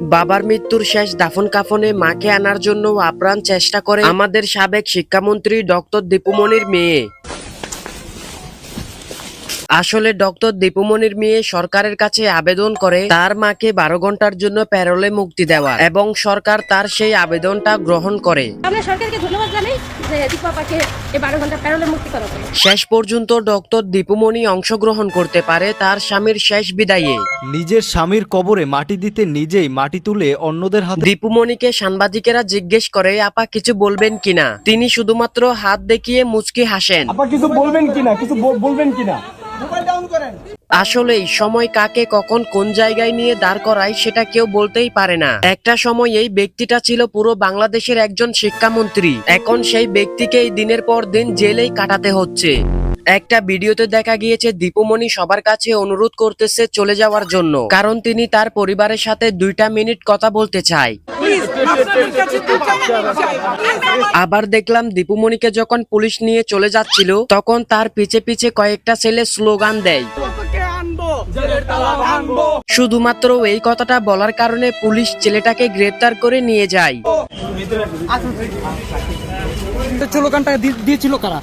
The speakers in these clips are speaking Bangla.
বাবার মৃত্যুর শেষ দাফন কাফনে মাকে আনার জন্য আপ্রাণ চেষ্টা করে আমাদের সাবেক শিক্ষামন্ত্রী ডক্টর দীপুমনির মেয়ে। আসলে ডক্টর দীপুমনির মেয়ে সরকারের কাছে আবেদন করে তার মাকে 12 ঘন্টার জন্য প্যারোলে মুক্তি দেওয়া, এবং সরকার তার সেই আবেদনটা গ্রহণ করে। আমরা সরকারকে ধন্যবাদ জানাই যে দীপু আপাকে এই 12 ঘন্টা প্যারোলে মুক্তি করা হলো। শেষ পর্যন্ত ডক্টর দীপুমনি অংশগ্রহণ করতে পারে তার স্বামীর শেষ বিদায়ে। নিজের স্বামীর কবরে মাটি দিতে নিজেই মাটি তুলে অন্যদের হাতে। দীপুমনিকে সাংবাদিকেরা জিজ্ঞেস করে আপা কিছু বলবেন কিনা, তিনি শুধুমাত্র হাত দেখিয়ে মুচকি হাসেন। আপা কিছু বলবেন কিনা, কিছু বলবেন কিনা? আসলে এই সময় কাকে কখন কোন জায়গায় নিয়ে দাঁড় করায় সেটা কেউ বলতেই পারে না। একটা সময় এই ব্যক্তিটা ছিল পুরো বাংলাদেশের একজন শিক্ষামন্ত্রী, এখন সেই ব্যক্তিকে এই দিনের পর দিন জেলেই কাটাতে হচ্ছে। একটা ভিডিওতে দেখা গিয়েছে দীপুমনি সবার কাছে অনুরোধ করতেছে চলে যাওয়ার জন্য, কারণ তিনি তার পরিবারের সাথে 2টা মিনিট কথা বলতে চায়। আবার দেখলাম দীপুমনিকে যখন পুলিশ নিয়ে চলে যাচ্ছিল তখন তার পিছে পিছে কয়েকটা ছেলে স্লোগান দেয়। শুধুমাত্র এই কথাটা বলার কারণে পুলিশ ছেলেটাকে গ্রেফতার করে নিয়ে যায়। স্লোগানটা দিয়েছিল কারা?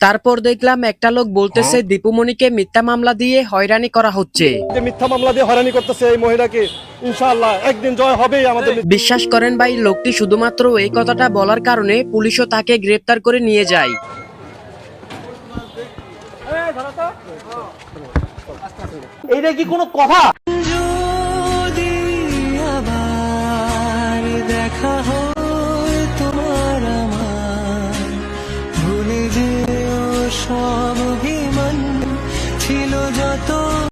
তারপর দেখলাম একটা লোক বলতেছে দীপুমনিকে মিথ্যা মামলা দিয়ে হয়রানি করা হচ্ছে। মিথ্যা মামলা দিয়ে হয়রানি করতেছে এই মহিলাকে, ইনশাআল্লাহ একদিন জয় হবেই আমাদের। বিশ্বাস করেন ভাই, লোকটি শুধুমাত্র এই কথাটা বলার কারণে পুলিশও তাকে গ্রেফতার করে নিয়ে যায়। এইটা কি কোনো কথা? যদি আবার দেখা